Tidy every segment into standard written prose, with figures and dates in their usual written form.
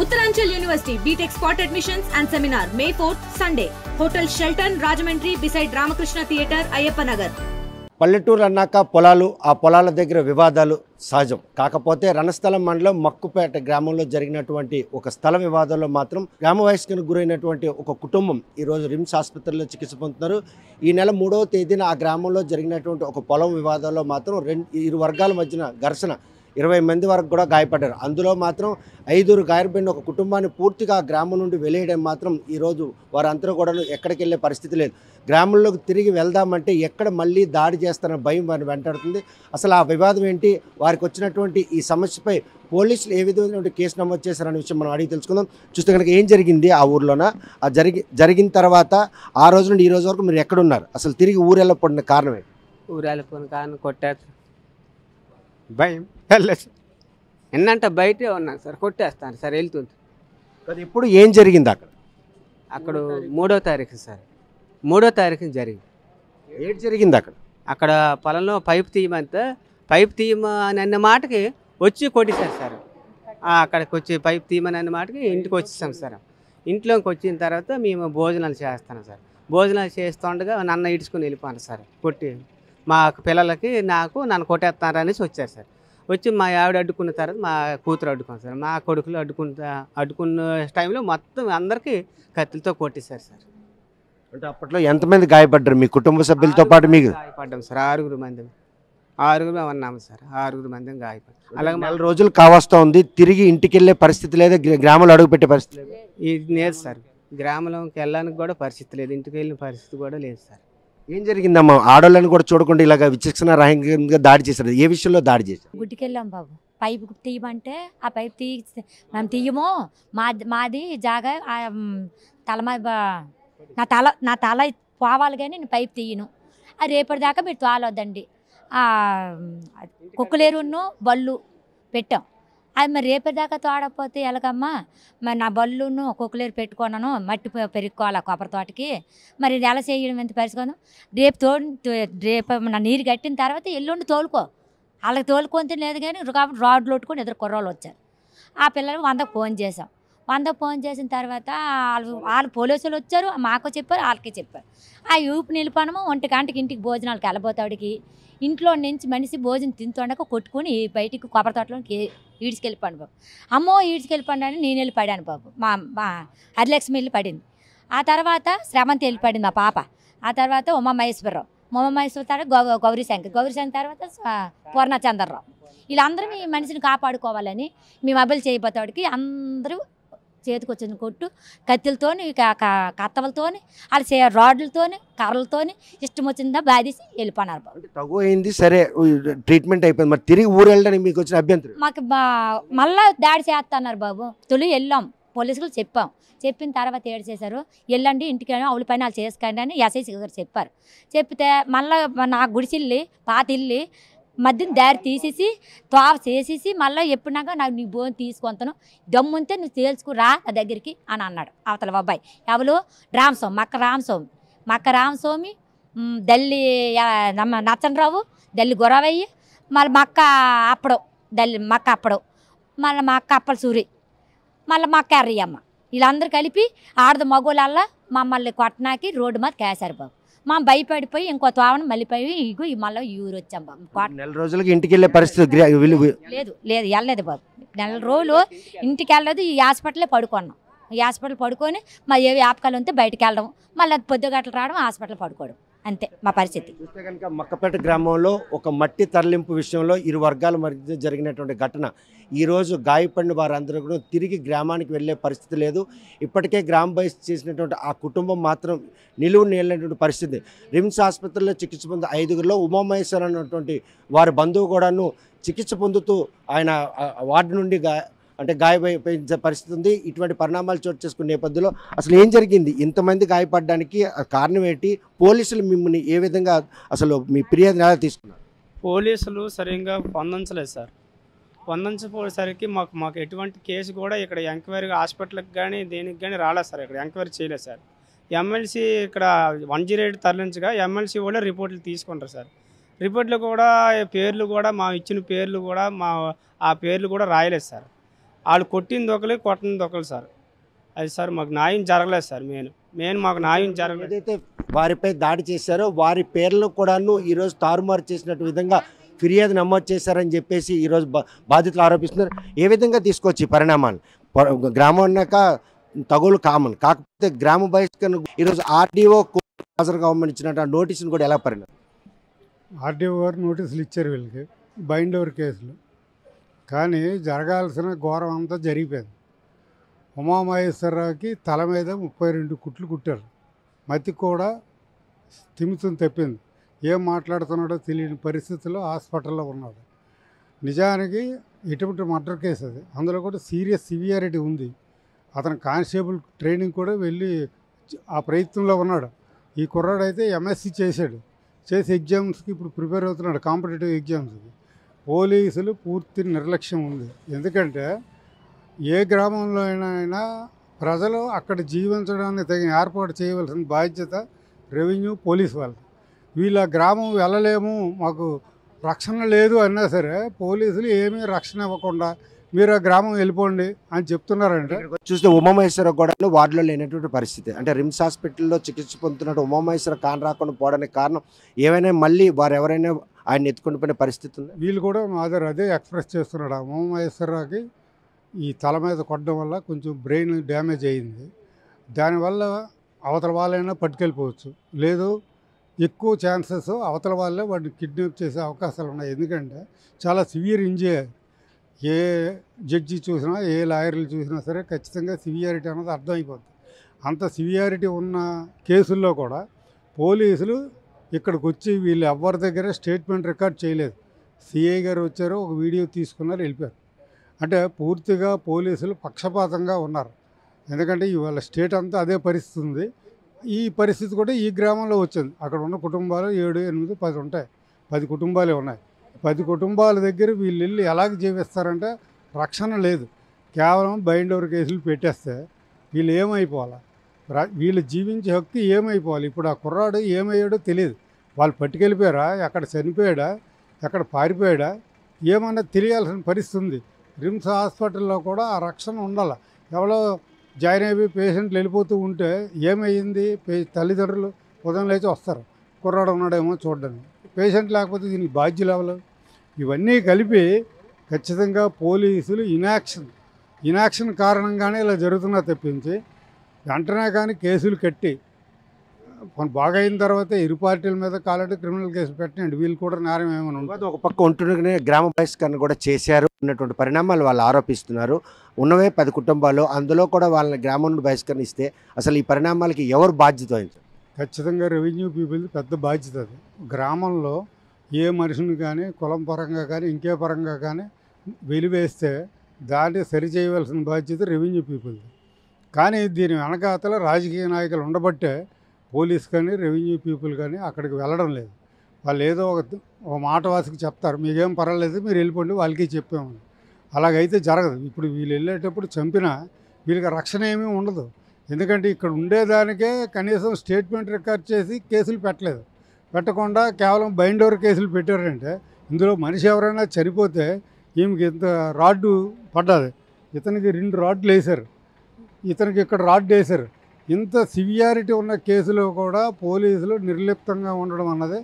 Uttaranchal University BTech Spot Admissions and Seminar May 4th Sunday. Hotel Shelton Rajamandry beside Ramakrishna Theatre, Ayyappa Nagar. పల్లెటూరు అన్నాక పొలాలు, ఆ పొలాల దగ్గర వివాదాలు సహజం. కాకపోతే రణస్థలం మండలం మక్కుపేట గ్రామంలో జరిగినటువంటి ఒక స్థల వివాదంలో మాత్రం గ్రామ వయస్కునికి గురైనటువంటి ఒక కుటుంబం ఈరోజు రిమ్స్ ఆసుపత్రిలో చికిత్స పొందుతున్నారు. ఈ నెల 3వ తేదీన ఆ గ్రామంలో జరిగినటువంటి ఒక పొలం వివాదంలో మాత్రం ఇరు వర్గాల మధ్యన ఘర్షణ 20 మంది వరకు కూడా గాయపడ్డారు. అందులో మాత్రం 5 గాయపడిన ఒక కుటుంబాన్ని పూర్తిగా గ్రామం నుండి వెలియడం మాత్రం ఈరోజు వారందరూ కూడా ఎక్కడికి వెళ్ళే పరిస్థితి లేదు. గ్రామంలోకి తిరిగి వెళ్దామంటే ఎక్కడ మళ్ళీ దాడి చేస్తారన్న భయం వారిని వెంటాడుతుంది. అసలు ఆ వివాదం ఏంటి, వారికి వచ్చినటువంటి ఈ సమస్యపై పోలీసులు ఏ విధమైనటువంటి కేసు నమోదు చేశారనే విషయం మనం అడిగి తెలుసుకుందాం. చూస్తే కనుక ఏం జరిగింది ఆ ఊర్లోన, ఆ జరిగిన తర్వాత ఆ రోజు నుండి ఈ రోజు వరకు మీరు ఎక్కడున్నారు, అసలు తిరిగి ఊరెళ్ళపడిన కారణం ఏంటి? ఊరెళ్ళిపోయిన కారణం కొట్టారు, భయం వెళ్ళచ్చు ఏంటంటే బయటే ఉన్నాను సార్, కొట్టేస్తాను సార్ వెళ్తుంది. ఇప్పుడు ఏం జరిగింది అక్కడ 3వ తారీఖు సార్, 3వ తారీఖున జరిగింది. ఏంటి జరిగింది అక్కడ పొలంలో పైపు తీయమంటే పైపు తీయమని అన్న మాటకి వచ్చి కొట్టేశారు సార్. అక్కడికి వచ్చి పైపు తీయమని అన్న మాటకి ఇంటికి వచ్చేసాం సార్. ఇంట్లోకి వచ్చిన తర్వాత మేము భోజనాలు చేస్తాను సార్. భోజనాలు చేస్తుండగా నన్ను ఇడుచుకుని వెళ్ళిపోయాను సార్. కొట్టి మా పిల్లలకి నన్ను కొట్టేస్తున్నారు అనేసి వచ్చారు సార్. వచ్చి మా ఆవిడ అడ్డుకున్న తర్వాత మా కూతురు అడ్డుకున్నారు సార్. మా కొడుకులు అడ్డుకున్న టైంలో మొత్తం అందరికీ కత్తులతో కొట్టేశారు సార్. అంటే అప్పట్లో ఎంతమంది గాయపడ్డారు మీ కుటుంబ సభ్యులతో పాటు? మీకు గాయపడ్డాం సార్, 6 మంది ఉన్నాము సార్. 6 మంది గాయపడ్డాం. అలాగే 4 రోజులు కావస్తా ఉంది, తిరిగి ఇంటికి వెళ్ళే పరిస్థితి లేదా, గ్రామంలో అడుగు పెట్టే పరిస్థితి లేదు. ఇది లేదు సార్, గ్రామంలోకి వెళ్ళడానికి కూడా పరిస్థితి లేదు, ఇంటికి వెళ్ళిన పరిస్థితి కూడా లేదు సార్. ఏం జరిగిందమ్మా? ఆడోళ్ళని కూడా చూడకుండా ఇలాగ విచక్షణ రహితంగా దాడి చేశారు. ఏ విషయంలో దాడి చేశారు? గుడ్డికెళ్ళాం బాబు, పైపు తీయమంటే ఆ పైపు మేము తీయము, మాది జాగా నా తల పోవాలి కానీ నేను పైపు తీయను, అది రేపటిదాకా మీరు తోలొద్దండి. కుక్కలేరును బళ్ళు పెట్టాం, అది మరి రేపటిదాకా తోడకపోతే ఎలాగమ్మా, మరి నా బళ్ళును కుక్కలేరు పెట్టుకున్నాను, మట్టి పెరుక్కోవాలి కొబ్బరి తోటకి, మరి ఇది ఎలా చేయడం ఎంత పరిచుకోను. రేపు నా నీరు కట్టిన తర్వాత ఎల్లుండి తోలుకో, వాళ్ళకి తోలుకొంటే లేదు కానీ కాబట్టి రోడ్లు కొట్టుకొని ఎదురు కుర్రోళ్ళు వచ్చారు. ఆ పిల్లలు 100కు ఫోన్ చేసాం. 100కు ఫోన్ చేసిన తర్వాత వాళ్ళు పోలీసులు వచ్చారు, మాకు చెప్పారు, వాళ్ళకి చెప్పారు. ఆ యూపు నిలిపనము 1 గంటకి ఇంటికి భోజనాలకు వెళ్ళబోతాడికి ఇంట్లో నుంచి మనిషి భోజనం తింటుండక కొట్టుకుని బయటికి కొబ్బరి తోటలోకి ఈడ్చుకెళ్ళిపోయాను బాబు. అమ్మో ఈడ్చుకెళ్ళిపోయాను అని నేను వెళ్ళి పడాను బాబు. మా హరిలక్ష్మి వెళ్ళి పడింది. ఆ తర్వాత శ్రవంతి వెళ్ళి పడింది మా పాప. ఆ తర్వాత ఉమామహేశ్వరరావు తర్వాత గౌరీశంకర్ తర్వాత పూర్ణచంద్రరావు. వీళ్ళందరూ మీ మనిషిని కాపాడుకోవాలని మేము అబ్బలు చేయబోతాడికి అందరూ చేతికి వచ్చిన కొట్టు కత్తులతోని కత్తవలతోని వాళ్ళ రాడ్లతోని కర్రలతోని ఇష్టం వచ్చిందా బాధేసి వెళ్ళిపోయినారు బాబు. తగు అయింది సరే, ట్రీట్మెంట్ అయిపోయింది, మరి తిరిగి ఊరు వెళ్ళడానికి మీకు వచ్చిన అభ్యంతరం? మాకు మళ్ళా దాడి చేస్తున్నారు బాబు. తొలి వెళ్ళాం, పోలీసులు చెప్పిన తర్వాత ఏడు చేశారు, వెళ్ళండి ఇంటికి అవుల పని వాళ్ళు చేసుకోండి అని ఎస్ఐసి గారు చెప్పారు. చెప్తే మళ్ళీ నా గుడిసిల్లి పాత ఇల్లి మధ్యన దారి తీసేసి తోవ చేసేసి మళ్ళీ ఎప్పుడునాక నాకు నీ భోజనం తీసుకొంతాను, దమ్ముంటే నువ్వు తేల్చుకురా నా దగ్గరికి అని అన్నాడు అవతల అబ్బాయి. ఎవరు? మక్క రామస్వామి దల్లి నచ్చనరావు, దల్లి గొరవయ్యి, మళ్ళీ మక్క అప్పడం, మళ్ళీ మా అక్క అప్పల సూరి, మళ్ళీ మా అక్క ఎర్రయ్యమ్మ, వీళ్ళందరూ కలిపి ఆడదు మగోళ్ళల్లా మమ్మల్ని కొట్టనాకి రోడ్డు మీద కేసారు బాబు. మా భయపడిపోయి ఇంకో తోవను మళ్ళీ పోయి మళ్ళీ ఊరు వచ్చాం బాబు. 4 రోజులకి ఇంటికి వెళ్ళే పరిస్థితి లేదు వెళ్ళలేదు బాబు. 4 రోజులు ఇంటికి వెళ్ళలేదు, ఈ హాస్పిటల్లో పడుకున్నాం. ఈ హాస్పిటల్ పడుకొని మా ఏ వ్యాపకాలు ఉంటే బయటకు వెళ్ళడం, మళ్ళీ పొద్దుగట్లు రావడం, హాస్పిటల్ పడుకోవడం, అంతే మా పరిస్థితి. చూస్తే కనుక మక్కపేట గ్రామంలో ఒక మట్టి తరలింపు విషయంలో ఇరు వర్గాల మధ్య జరిగినటువంటి ఘటన ఈరోజు గాయపడిన వారందరూ కూడా తిరిగి గ్రామానికి వెళ్ళే పరిస్థితి లేదు. ఇప్పటికే గ్రామ బయస్ చేసినటువంటి ఆ కుటుంబం మాత్రం నిలువుని వెళ్ళినటువంటి పరిస్థితి. రిమ్స్ ఆసుపత్రిలో చికిత్స పొందే 5గురిలో ఉమామహేశ్వర్ అన్నటువంటి వారి బంధువు కూడాను చికిత్స పొందుతూ ఆయన వార్డు నుండి గాయపడిన పరిస్థితి ఉంది. ఇటువంటి పరిణామాలు చోటు చేసుకునే నేపథ్యంలో అసలు ఏం జరిగింది, ఇంతమంది గాయపడడానికి కారణం ఏంటి, పోలీసులు మిమ్మల్ని ఏ విధంగా అసలు మీ ఫిర్యాదు ఎలా తీసుకున్నారు? పోలీసులు సరిగ్గా స్పందించలేదు సార్. స్పందించపోయేసరికి మాకు ఎటువంటి కేసు కూడా ఇక్కడ ఎంక్వైరీగా హాస్పిటల్కి కానీ దేనికి కానీ రాలేదు సార్. ఇక్కడ ఎంక్వైరీ చేయలేదు సార్. ఎమ్మెల్సీ ఇక్కడ 108 తరలించగా ఎమ్మెల్సీ కూడా రిపోర్ట్లు తీసుకుంటారు సార్. రిపోర్ట్లు కూడా పేర్లు కూడా మా ఇచ్చిన పేర్లు కూడా ఆ పేర్లు కూడా రాయలేదు సార్. వాళ్ళు కొట్టింది ఒకరు కొట్టింది ఒకరు సార్. అది సార్ మాకు న్యాయం జరగలేదు సార్. మాకు న్యాయం జరగలేదు. ఏదైతే వారిపై దాడి చేశారో వారి పేర్లు కూడాను ఈరోజు తారుమారు చేసినట్టు విధంగా ఫిర్యాదు నమోదు చేశారని చెప్పేసి ఈరోజు బాధితులు ఆరోపిస్తున్నారు. ఏ విధంగా తీసుకోవచ్చు ఈ పరిణామాలు? గ్రామం అన్నాక తగులు కామన్, కాకపోతే గ్రామ బహిష్కరణ ఈరోజు ఆర్డీఓ హాజరుగా ఇచ్చినట్టు నోటీసును కూడా ఎలా పరిణామం? ఆర్డీఓ గారు నోటీసులు ఇచ్చారు వీళ్ళకి, బైండ్ ఓవర్ కేసులు. కానీ జరగాల్సిన ఘోరం అంతా జరిగిపోయింది. ఉమామహేశ్వరరావుకి తల మీద 32 కుట్లు కుట్టారు. మతి కూడా తిమితం తప్పింది. ఏం మాట్లాడుతున్నాడో తెలియని పరిస్థితుల్లో హాస్పిటల్లో ఉన్నాడు. నిజానికి ఇటువంటి మర్డర్ కేసు అది. అందులో కూడా సివియారిటీ ఉంది. అతను కానిస్టేబుల్ ట్రైనింగ్ కూడా వెళ్ళి ఆ ప్రయత్నంలో ఉన్నాడు. ఈ కుర్రాడు అయితే ఎంఎస్సి చేశాడు. చేసి ఎగ్జామ్స్కి ఇప్పుడు ప్రిపేర్ అవుతున్నాడు, కాంపిటేటివ్ ఎగ్జామ్స్కి. పోలీసులు పూర్తి నిర్లక్ష్యం ఉంది. ఎందుకంటే ఏ గ్రామంలో అయినా ప్రజలు అక్కడ జీవించడానికి తగిన ఏర్పాటు చేయవలసిన బాధ్యత రెవెన్యూ పోలీసు వాళ్ళది. వీళ్ళ గ్రామం వెళ్ళలేము, మాకు రక్షణ లేదు అన్నా సరే పోలీసులు ఏమీ రక్షణ ఇవ్వకుండా మీరు ఆ గ్రామం వెళ్ళిపోండి అని చెప్తున్నారంటే చూస్తే ఉమామహేశ్వర కూడా వార్డులో లేనటువంటి పరిస్థితి. అంటే రిమ్స్ హాస్పిటల్లో చికిత్స పొందుతున్నట్టు ఉమామహేశ్వర కాన్ రాకుండా పోవడానికి కారణం ఏమైనా మళ్ళీ వారు ఎవరైనా ఆయన ఎత్తుకుని పోయిన పరిస్థితి ఉంది. వీళ్ళు కూడా అదే ఎక్స్ప్రెస్ చేస్తున్నాడు. ఆ ఉమామహేశ్వరరావుకి ఈ తల మీద కొట్టడం వల్ల కొంచెం బ్రెయిన్ డ్యామేజ్ అయ్యింది. దానివల్ల అవతల వాళ్ళైనా పట్టుకెళ్ళిపోవచ్చు, లేదు ఎక్కువ ఛాన్సెస్ అవతల వాళ్ళే వాడిని కిడ్నాప్ చేసే అవకాశాలు ఉన్నాయి. ఎందుకంటే చాలా సివియర్ ఇంజరీ. ఏ జడ్జి చూసినా ఏ లాయర్లు చూసినా సరే ఖచ్చితంగా సివియారిటీ అన్నది అర్థమైపోతుంది. అంత సివియారిటీ ఉన్న కేసుల్లో కూడా పోలీసులు ఇక్కడికి వచ్చి వీళ్ళు ఎవరి దగ్గర స్టేట్మెంట్ రికార్డ్ చేయలేదు. సిఐ గారు వచ్చారు, ఒక వీడియో తీసుకున్నారు, వెళ్ళిపోయారు. అంటే పూర్తిగా పోలీసులు పక్షపాతంగా ఉన్నారు. ఎందుకంటే ఇవాళ స్టేట్ అంతా అదే పరిస్థితి ఉంది. ఈ పరిస్థితి కూడా ఈ గ్రామంలో వచ్చింది. అక్కడ ఉన్న కుటుంబాలు 7, 8, 10 ఉంటాయి. 10 కుటుంబాలే ఉన్నాయి. 10 కుటుంబాల దగ్గర వీళ్ళు వెళ్ళి ఎలాగ జీవిస్తారంటే రక్షణ లేదు. కేవలం బైండ్ ఓవర్ కేసులు పెట్టేస్తే వీళ్ళు ఏమైపోవాలా? వీళ్ళు జీవించే హక్కు ఏమైపోవాలి? ఇప్పుడు ఆ కుర్రాడు ఏమయ్యాడో తెలియదు. వాళ్ళు పట్టుకెళ్ళిపోయారా, ఎక్కడ చనిపోయాడా, ఎక్కడ పారిపోయాడా ఏమన్నా తెలియాల్సిన పరిస్థితి ఉంది. రిమ్స్ హాస్పిటల్లో కూడా ఆ రక్షణ ఉండాలి. ఎవరో జాయిన్ అయిపోయి పేషెంట్లు వెళ్ళిపోతూ ఉంటే ఏమయ్యింది? తల్లిదండ్రులు ఉదయం లేచి వస్తారు, కుర్రాడు ఉన్నాడేమో చూడడానికి. పేషెంట్ లేకపోతే దీనికి బాధ్యులు ఎవరు? ఇవన్నీ కలిపి ఖచ్చితంగా పోలీసులు ఇనాక్షన్ కారణంగానే ఇలా జరుగుతున్నా తప్పించి వెంటనే కానీ కేసులు కట్టి బాగా అయిన తర్వాత ఇరు పార్టీల మీద కాలంటే క్రిమినల్ కేసులు పెట్టండి. వీళ్ళు కూడా నేరం ఏమైనా ఉంటుంది. ఒక పక్క ఉంటూనే గ్రామ బహిష్కరణ కూడా చేశారు అన్నటువంటి పరిణామాలు వాళ్ళు ఆరోపిస్తున్నారు. ఉన్నవే 10 కుటుంబాలు, అందులో కూడా వాళ్ళని గ్రామం నుండి బహిష్కరణ ఇస్తే అసలు ఈ పరిణామాలకి ఎవరు బాధ్యత వహించారు? ఖచ్చితంగా రెవెన్యూ పీపుల్ పెద్ద బాధ్యత అది. గ్రామంలో ఏ మనిషిని కానీ కులం పరంగా కానీ ఇంకే పరంగా కానీ వెలివేస్తే దాన్ని సరిచేయవలసిన బాధ్యత రెవెన్యూ పీపుల్ది. కానీ దీని వెనకాతల రాజకీయ నాయకులు ఉండబట్టే పోలీస్ కానీ రెవెన్యూ పీపుల్ కానీ అక్కడికి వెళ్ళడం లేదు. వాళ్ళు ఏదో ఒక మాట వాసికి చెప్తారు, మీకేం పర్వాలేదు మీరు వెళ్ళిపోండి, వాళ్ళకి చెప్పామని. అలాగైతే జరగదు. ఇప్పుడు వీళ్ళు వెళ్ళేటప్పుడు చంపినా వీళ్ళకి రక్షణ ఏమీ ఉండదు. ఎందుకంటే ఇక్కడ ఉండేదానికే కనీసం స్టేట్మెంట్ రికార్డ్ చేసి కేసులు పెట్టకుండా కేవలం బైండ్ ఓవర్ కేసులు పెట్టారంటే ఇందులో మనిషి ఎవరైనా చనిపోతే ఈమెకి ఇంత రాడ్డు పడ్డది, ఇతనికి 2 రాడ్లు వేశారు, ఇతనికి ఇక్కడ రాడ్డు వేశారు. ఇంత సివియారిటీ ఉన్న కేసులో కూడా పోలీసులు నిర్లిప్తంగా ఉండడం అన్నది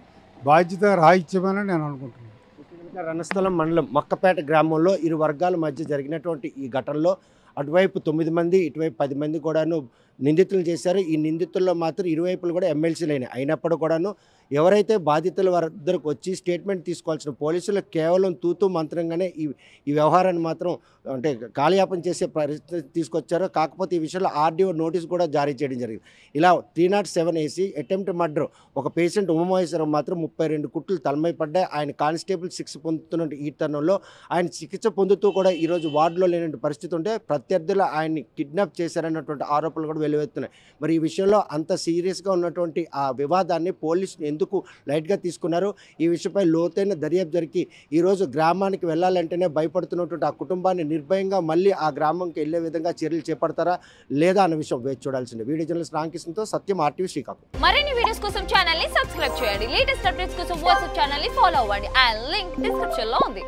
బాధ్యత రాహిత్యమని నేను అనుకుంటున్నాను. రణస్థలం మండలం మక్కపేట గ్రామంలో ఇరు వర్గాల మధ్య జరిగినటువంటి ఈ ఘటనలో అటువైపు 9 మంది, ఇటువైపు 10 మంది కూడాను నిందితులు చేశారు. ఈ నిందితుల్లో మాత్రం ఇరువైపులు కూడా ఎమ్మెల్సీలు అయినాయి. అయినప్పుడు కూడాను ఎవరైతే బాధితుల వద్దకు వచ్చి స్టేట్మెంట్ తీసుకోవాల్సిన పోలీసులు కేవలం తూతూ మంత్రంగానే ఈ వ్యవహారాన్ని మాత్రం అంటే కాలయాపన చేసే పరిస్థితి తీసుకొచ్చారు. కాకపోతే ఈ విషయంలో ఆర్డీఓ నోటీస్ కూడా జారీ చేయడం జరిగింది. ఇలా 307 వేసి అటెంప్ట్ మర్డర్ ఒక పేషెంట్ ఉమామహేశ్వరం మాత్రం 32 కుట్లు తలమై పడ్డాయి. ఆయన కానిస్టేబుల్ 6 పొందుతున్న ఈ తరుణంలో ఆయన చికిత్స పొందుతూ కూడా ఈరోజు వార్డులో లేనటువంటి పరిస్థితి ఉంటే ప్రత్యర్థులు ఆయన్ని కిడ్నాప్ చేశారన్నటువంటి ఆరోపణలు కూడా వెలువెత్తున్నాయి. మరి ఈ విషయంలో అంత సీరియస్గా ఉన్నటువంటి ఆ వివాదాన్ని పోలీసులు ఎందుకు లైట్గా తీసుకున్నారు? ఈ విషయంపై లోతైన దర్యాప్తు జరిగి ఈరోజు గ్రామానికి వెళ్ళాలంటేనే భయపడుతున్నటువంటి ఆ కుటుంబాన్ని నిర్భయంగా మళ్ళీ ఆ గ్రామంకి వెళ్ళే విధంగా చర్యలు చేపడతారా లేదా అన్న విషయం వేచి చూడాల్సిందే. వీడియో జర్నలిస్ట్ రామకృష్ణతో సత్యం, RTV శ్రీకాకుళం. మరిన్ని వీడియోస్ కోసం ఛానల్ ని సబ్స్క్రైబ్ చేయండి. లేటెస్ట్ అప్డేట్స్ కోసం వాట్సాప్ ఛానల్ ని ఫాలో అవ్వండి. ఆ లింక్ డిస్క్రిప్షన్ లో ఉంది.